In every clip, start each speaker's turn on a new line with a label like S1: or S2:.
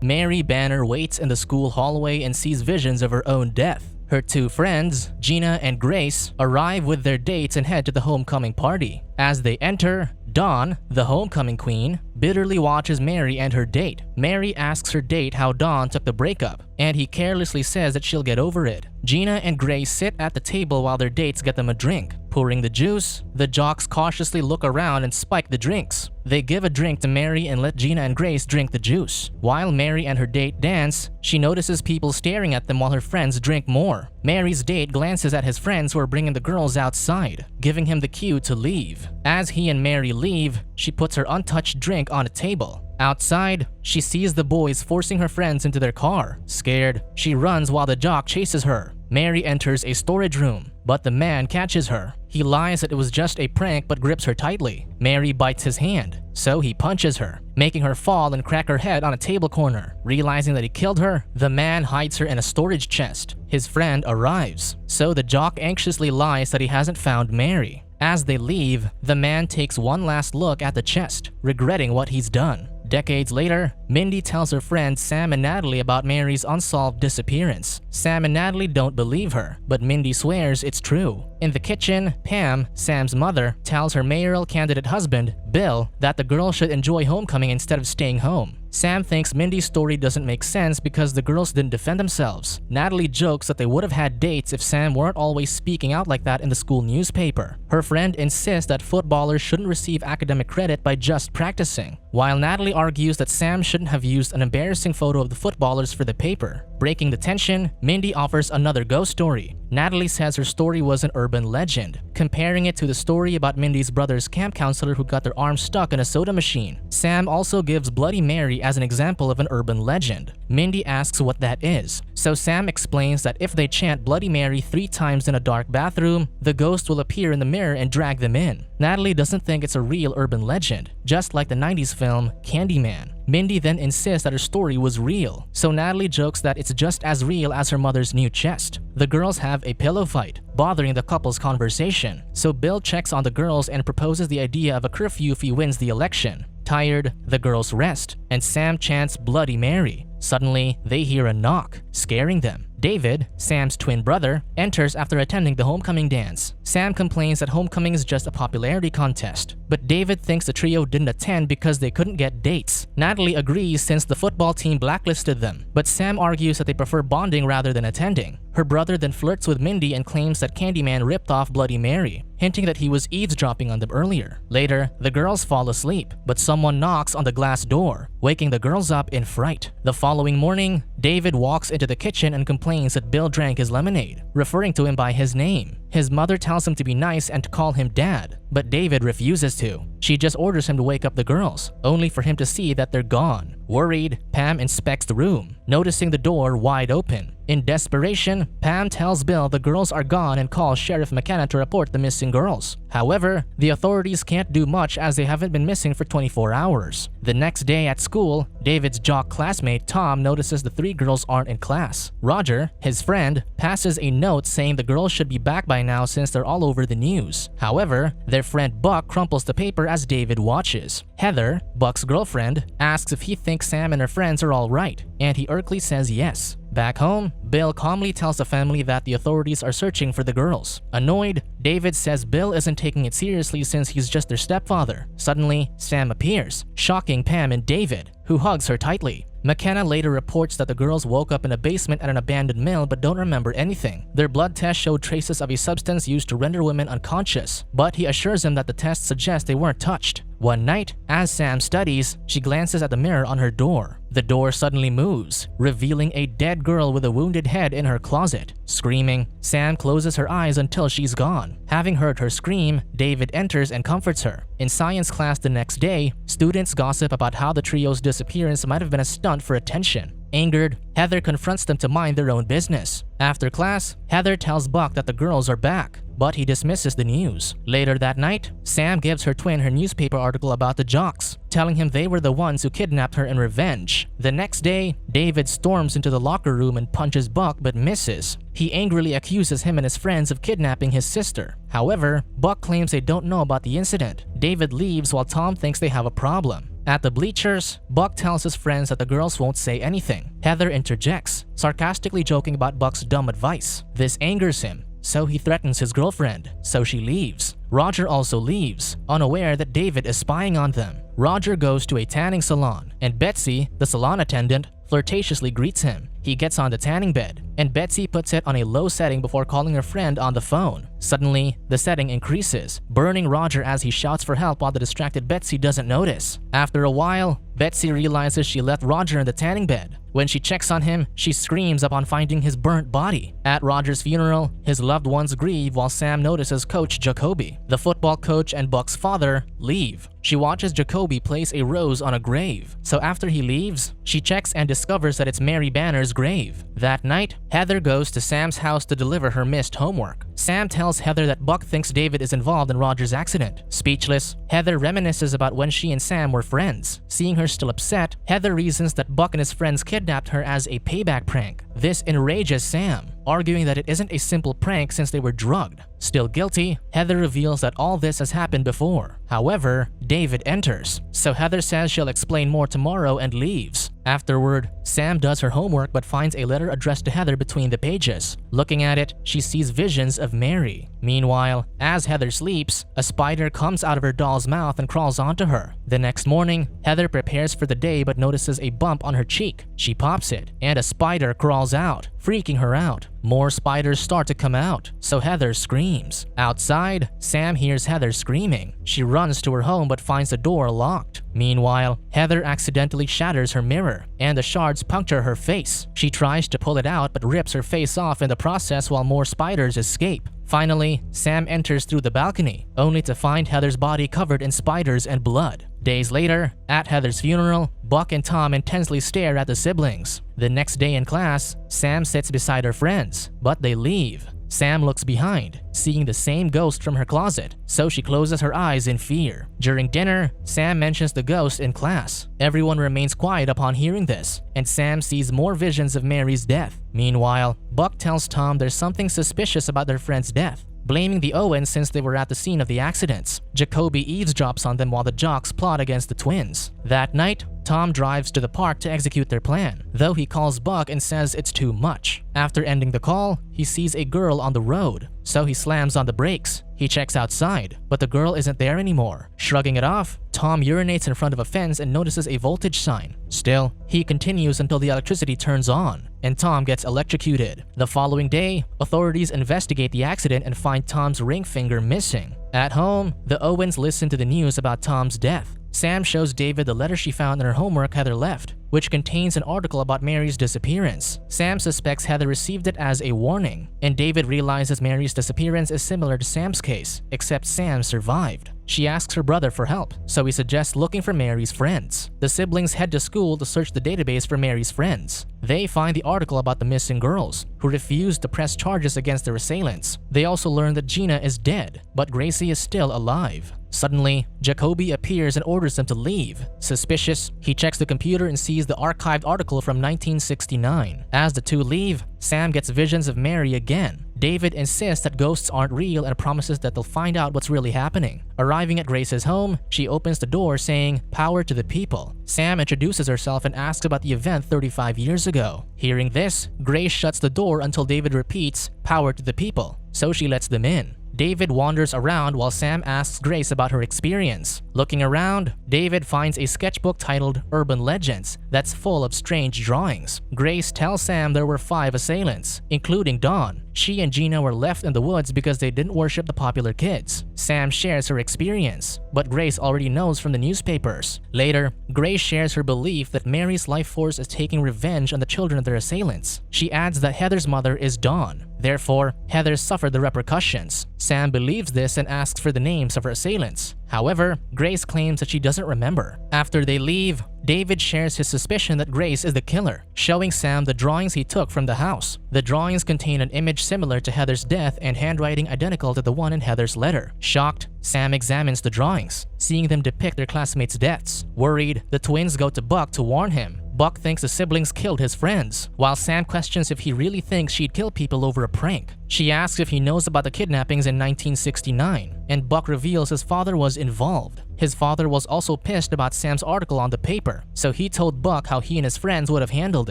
S1: Mary Banner waits in the school hallway and sees visions of her own death. Her two friends, Gina and Grace, arrive with their dates and head to the homecoming party. As they enter, Dawn, the homecoming queen, bitterly watches Mary and her date. Mary asks her date how Dawn took the breakup, and he carelessly says that she'll get over it. Gina and Grace sit at the table while their dates get them a drink. Pouring the juice, the jocks cautiously look around and spike the drinks. They give a drink to Mary and let Gina and Grace drink the juice. While Mary and her date dance, she notices people staring at them while her friends drink more. Mary's date glances at his friends who are bringing the girls outside, giving him the cue to leave. As he and Mary leave, she puts her untouched drink on a table. Outside, she sees the boys forcing her friends into their car. Scared, she runs while the jock chases her. Mary enters a storage room, but the man catches her. He lies that it was just a prank but grips her tightly. Mary bites his hand, so he punches her, making her fall and crack her head on a table corner. Realizing that he killed her, the man hides her in a storage chest. His friend arrives, so the jock anxiously lies that he hasn't found Mary. As they leave, the man takes one last look at the chest, regretting what he's done. Decades later, Mindy tells her friends Sam and Natalie about Mary's unsolved disappearance. Sam and Natalie don't believe her, but Mindy swears it's true. In the kitchen, Pam, Sam's mother, tells her mayoral candidate husband, Bill, that the girls should enjoy homecoming instead of staying home. Sam thinks Mindy's story doesn't make sense because the girls didn't defend themselves. Natalie jokes that they would have had dates if Sam weren't always speaking out like that in the school newspaper. Her friend insists that footballers shouldn't receive academic credit by just practicing, while Natalie argues that Sam shouldn't have used an embarrassing photo of the footballers for the paper. Breaking the tension, Mindy offers another ghost story. Natalie says her story was an urban legend, comparing it to the story about Mindy's brother's camp counselor who got their arm stuck in a soda machine. Sam also gives Bloody Mary as an example of an urban legend. Mindy asks what that is, so Sam explains that if they chant Bloody Mary 3 times in a dark bathroom, the ghost will appear in the mirror and drag them in. Natalie doesn't think it's a real urban legend, just like the 90s film Candyman. Mindy then insists that her story was real, so Natalie jokes that it's just as real as her mother's new chest. The girls have a pillow fight, bothering the couple's conversation, so Bill checks on the girls and proposes the idea of a curfew if he wins the election. Tired, the girls rest, and Sam chants Bloody Mary. Suddenly, they hear a knock, scaring them. David, Sam's twin brother, enters after attending the homecoming dance. Sam complains that homecoming is just a popularity contest, but David thinks the trio didn't attend because they couldn't get dates. Natalie agrees since the football team blacklisted them, but Sam argues that they prefer bonding rather than attending. Her brother then flirts with Mindy and claims that Candyman ripped off Bloody Mary, hinting that he was eavesdropping on them earlier. Later, the girls fall asleep, but someone knocks on the glass door, waking the girls up in fright. The following morning, David walks into the kitchen and complains that Bill drank his lemonade, referring to him by his name. His mother tells him to be nice and to call him Dad, but David refuses to. She just orders him to wake up the girls, only for him to see that they're gone. Worried, Pam inspects the room, noticing the door wide open. In desperation, Pam tells Bill the girls are gone and calls Sheriff McKenna to report the missing girls. However, the authorities can't do much as they haven't been missing for 24 hours. The next day at school, David's jock classmate Tom notices the 3 girls aren't in class. Roger, his friend, passes a note saying the girls should be back by now since they're all over the news. However, their friend Buck crumples the paper as David watches. Heather, Buck's girlfriend, asks if he thinks Sam and her friends are all right, and he irkly says yes. Back home, Bill calmly tells the family that the authorities are searching for the girls. Annoyed, David says Bill isn't taking it seriously since he's just their stepfather. Suddenly, Sam appears, shocking Pam and David, who hugs her tightly. McKenna later reports that the girls woke up in a basement at an abandoned mill but don't remember anything. Their blood tests showed traces of a substance used to render women unconscious, but he assures him that the tests suggest they weren't touched. One night, as Sam studies, she glances at the mirror on her door. The door suddenly moves, revealing a dead girl with a wounded head in her closet. Screaming, Sam closes her eyes until she's gone. Having heard her scream, David enters and comforts her. In science class the next day, students gossip about how the trio's disappearance might have been a stunt for attention. Angered, Heather confronts them to mind their own business. After class, Heather tells Buck that the girls are back, but he dismisses the news. Later that night, Sam gives her twin her newspaper article about the jocks, telling him they were the ones who kidnapped her in revenge. The next day, David storms into the locker room and punches Buck but misses. He angrily accuses him and his friends of kidnapping his sister. However, Buck claims they don't know about the incident. David leaves while Tom thinks they have a problem. At the bleachers, Buck tells his friends that the girls won't say anything. Heather interjects, sarcastically joking about Buck's dumb advice. This angers him, so he threatens his girlfriend, so she leaves. Roger also leaves, unaware that David is spying on them. Roger goes to a tanning salon, and Betsy, the salon attendant, flirtatiously greets him. He gets on the tanning bed, and Betsy puts it on a low setting before calling her friend on the phone. Suddenly, the setting increases, burning Roger as he shouts for help while the distracted Betsy doesn't notice. After a while, Betsy realizes she left Roger in the tanning bed. When she checks on him, she screams upon finding his burnt body. At Roger's funeral, his loved ones grieve while Sam notices Coach Jacoby, the football coach and Buck's father, leave. She watches Jacoby place a rose on a grave. So after he leaves, she checks and discovers that it's Mary Banner's grave. That night, Heather goes to Sam's house to deliver her missed homework. Sam tells Heather that Buck thinks David is involved in Roger's accident. Speechless, Heather reminisces about when she and Sam were friends. Seeing her still upset, Heather reasons that Buck and his friends kidnapped her as a payback prank. This enrages Sam, arguing that it isn't a simple prank since they were drugged. Still guilty, Heather reveals that all this has happened before. However, David enters, so Heather says she'll explain more tomorrow and leaves. Afterward, Sam does her homework but finds a letter addressed to Heather between the pages. Looking at it, she sees visions of Mary. Meanwhile, as Heather sleeps, a spider comes out of her doll's mouth and crawls onto her. The next morning, Heather prepares for the day but notices a bump on her cheek. She pops it, and a spider crawls out, freaking her out. More spiders start to come out, so Heather screams. Outside, Sam hears Heather screaming. She runs to her home but finds the door locked. Meanwhile, Heather accidentally shatters her mirror, and the shards puncture her face. She tries to pull it out but rips her face off in the process while more spiders escape. Finally, Sam enters through the balcony, only to find Heather's body covered in spiders and blood. Days later, at Heather's funeral, Buck and Tom intensely stare at the siblings. The next day in class, Sam sits beside her friends, but they leave. Sam looks behind, seeing the same ghost from her closet, so she closes her eyes in fear. During dinner, Sam mentions the ghost in class. Everyone remains quiet upon hearing this, and Sam sees more visions of Mary's death. Meanwhile, Buck tells Tom there's something suspicious about their friend's death, blaming the Owens since they were at the scene of the accidents. Jacoby eavesdrops on them while the jocks plot against the twins. That night, Tom drives to the park to execute their plan, though he calls Buck and says it's too much. After ending the call, he sees a girl on the road, so he slams on the brakes. He checks outside, but the girl isn't there anymore. Shrugging it off, Tom urinates in front of a fence and notices a voltage sign. Still, he continues until the electricity turns on, and Tom gets electrocuted. The following day, authorities investigate the accident and find Tom's ring finger missing. At home, the Owens listen to the news about Tom's death. Sam shows David the letter she found in her homework Heather left, which contains an article about Mary's disappearance. Sam suspects Heather received it as a warning, and David realizes Mary's disappearance is similar to Sam's case, except Sam survived. She asks her brother for help, so he suggests looking for Mary's friends. The siblings head to school to search the database for Mary's friends. They find the article about the missing girls, who refused to press charges against their assailants. They also learn that Gina is dead, but Gracie is still alive. Suddenly, Jacoby appears and orders them to leave. Suspicious, he checks the computer and sees the archived article from 1969. As the two leave, Sam gets visions of Mary again. David insists that ghosts aren't real and promises that they'll find out what's really happening. Arriving at Grace's home, she opens the door saying, "Power to the people." Sam introduces herself and asks about the event 35 years ago. Hearing this, Grace shuts the door until David repeats, "Power to the people," so she lets them in. David wanders around while Sam asks Grace about her experience. Looking around, David finds a sketchbook titled Urban Legends that's full of strange drawings. Grace tells Sam there were 5 assailants, including Dawn. She and Gina were left in the woods because they didn't worship the popular kids. Sam shares her experience, but Grace already knows from the newspapers. Later, Grace shares her belief that Mary's life force is taking revenge on the children of their assailants. She adds that Heather's mother is Dawn. Therefore, Heather suffered the repercussions. Sam believes this and asks for the names of her assailants. However, Grace claims that she doesn't remember. After they leave, David shares his suspicion that Grace is the killer, showing Sam the drawings he took from the house. The drawings contain an image similar to Heather's death and handwriting identical to the one in Heather's letter. Shocked, Sam examines the drawings, seeing them depict their classmates' deaths. Worried, the twins go to Buck to warn him. Buck thinks the siblings killed his friends, while Sam questions if he really thinks she'd kill people over a prank. She asks if he knows about the kidnappings in 1969, and Buck reveals his father was involved. His father was also pissed about Sam's article on the paper, so he told Buck how he and his friends would have handled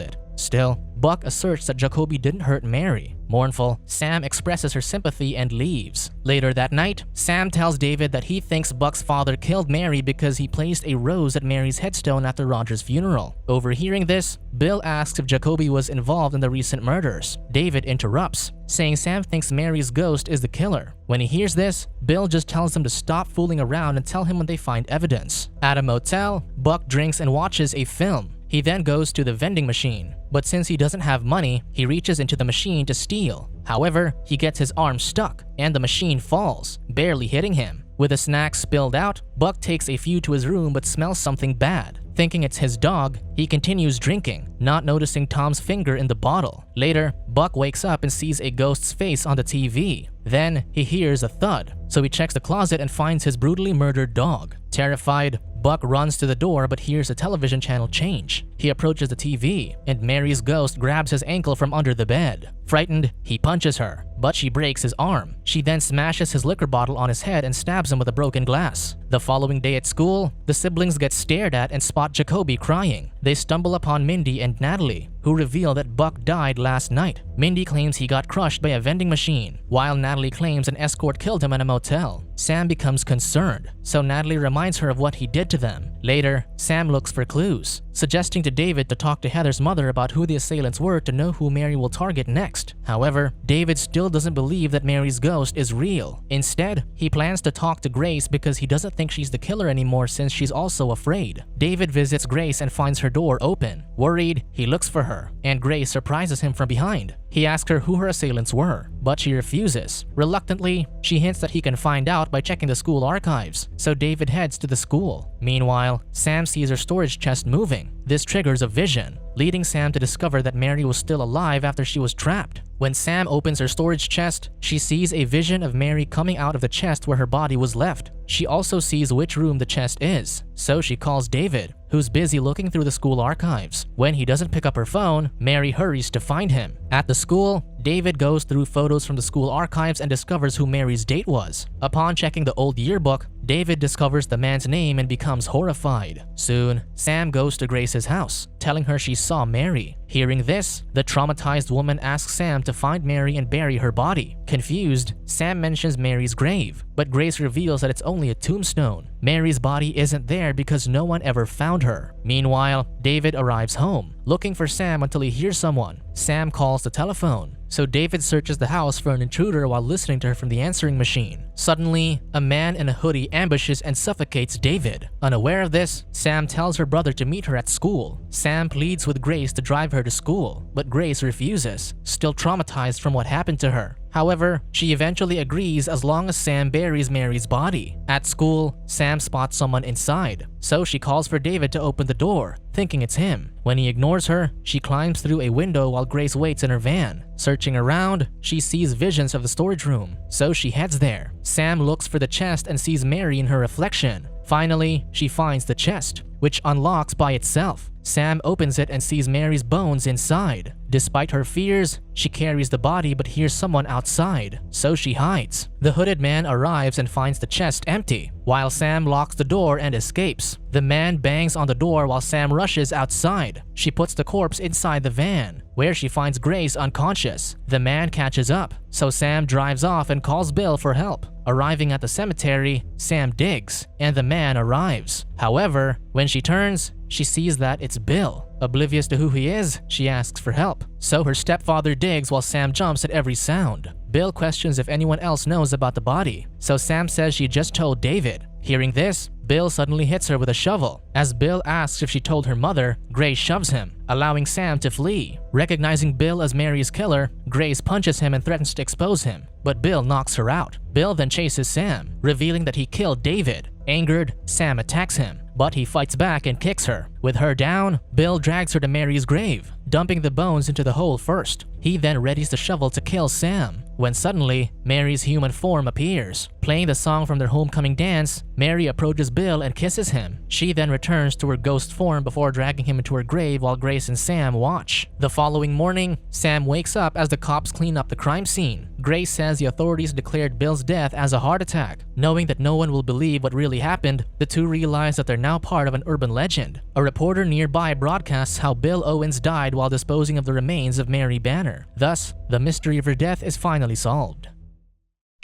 S1: it. Still, Buck asserts that Jacoby didn't hurt Mary. Mournful, Sam expresses her sympathy and leaves. Later that night, Sam tells David that he thinks Buck's father killed Mary because he placed a rose at Mary's headstone after Roger's funeral. Overhearing this, Bill asks if Jacoby was involved in the recent murders. David interrupts, saying Sam thinks Mary's ghost is the killer. When he hears this, Bill just tells him to stop fooling around and tell him when they find evidence. At a motel, Buck drinks and watches a film. He then goes to the vending machine, but since he doesn't have money, he reaches into the machine to steal. However, he gets his arm stuck, and the machine falls, barely hitting him. With the snacks spilled out, Buck takes a few to his room but smells something bad. Thinking it's his dog, he continues drinking, not noticing Tom's finger in the bottle. Later, Buck wakes up and sees a ghost's face on the TV. Then, he hears a thud, so he checks the closet and finds his brutally murdered dog. Terrified, Buck runs to the door but hears the television channel change. He approaches the TV, and Mary's ghost grabs his ankle from under the bed. Frightened, he punches her, but she breaks his arm. She then smashes his liquor bottle on his head and stabs him with a broken glass. The following day at school, the siblings get stared at and spot Jacoby crying. They stumble upon Mindy and Natalie, who reveal that Buck died last night. Mindy claims he got crushed by a vending machine, while Natalie claims an escort killed him in a motel. Sam becomes concerned, so Natalie reminds her of what he did to them. Later, Sam looks for clues, suggesting to David to talk to Heather's mother about who the assailants were to know who Mary will target next. However, David still doesn't believe that Mary's ghost is real. Instead, he plans to talk to Grace because he doesn't think she's the killer anymore since she's also afraid. David visits Grace and finds her door open. Worried, he looks for her, and Grace surprises him from behind. He asks her who her assailants were, but she refuses. Reluctantly, she hints that he can find out by checking the school archives, so David heads to the school. Meanwhile, Sam sees her storage chest moving. This triggers a vision, leading Sam to discover that Mary was still alive after she was trapped. When Sam opens her storage chest, she sees a vision of Mary coming out of the chest where her body was left. She also sees which room the chest is, so she calls David, who's busy looking through the school archives. When he doesn't pick up her phone, Mary hurries to find him. At the school, David goes through photos from the school archives and discovers who Mary's date was. Upon checking the old yearbook, David discovers the man's name and becomes horrified. Soon, Sam goes to Grace's house, telling her she saw Mary. Hearing this, the traumatized woman asks Sam to find Mary and bury her body. Confused, Sam mentions Mary's grave, but Grace reveals that it's only a tombstone. Mary's body isn't there because no one ever found her. Meanwhile, David arrives home, looking for Sam until he hears someone. Sam calls the telephone, so David searches the house for an intruder while listening to her from the answering machine. Suddenly, a man in a hoodie ambushes and suffocates David. Unaware of this, Sam tells her brother to meet her at school. Sam pleads with Grace to drive her to school, but Grace refuses, still traumatized from what happened to her. However, she eventually agrees as long as Sam buries Mary's body. At school, Sam spots someone inside, so she calls for David to open the door, thinking it's him. When he ignores her, she climbs through a window while Grace waits in her van. Searching around, she sees visions of the storage room, so she heads there. Sam looks for the chest and sees Mary in her reflection. Finally, she finds the chest, which unlocks by itself. Sam opens it and sees Mary's bones inside. Despite her fears, she carries the body but hears someone outside, so she hides. The hooded man arrives and finds the chest empty, while Sam locks the door and escapes. The man bangs on the door while Sam rushes outside. She puts the corpse inside the van, where she finds Grace unconscious. The man catches up, so Sam drives off and calls Bill for help. Arriving at the cemetery, Sam digs, and the man arrives. However, when she turns, she sees that it's Bill. Oblivious to who he is, she asks for help. So her stepfather digs while Sam jumps at every sound. Bill questions if anyone else knows about the body, so Sam says she just told David. Hearing this, Bill suddenly hits her with a shovel. As Bill asks if she told her mother, Grace shoves him, allowing Sam to flee. Recognizing Bill as Mary's killer, Grace punches him and threatens to expose him, but Bill knocks her out. Bill then chases Sam, revealing that he killed David. Angered, Sam attacks him, but he fights back and kicks her. With her down, Bill drags her to Mary's grave, dumping the bones into the hole first. He then readies the shovel to kill Sam, when suddenly, Mary's human form appears. Playing the song from their homecoming dance, Mary approaches Bill and kisses him. She then returns to her ghost form before dragging him into her grave while Grace and Sam watch. The following morning, Sam wakes up as the cops clean up the crime scene. Grace says the authorities declared Bill's death as a heart attack. Knowing that no one will believe what really happened, the two realize that they're now part of an urban legend. A reporter nearby broadcasts how Bill Owens died while disposing of the remains of Mary Banner. Thus, the mystery of her death is finally solved.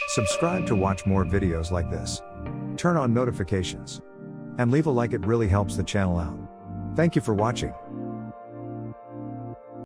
S2: Subscribe to watch more videos like this. Turn on notifications. And leave a like, it really helps the channel out. Thank you for watching.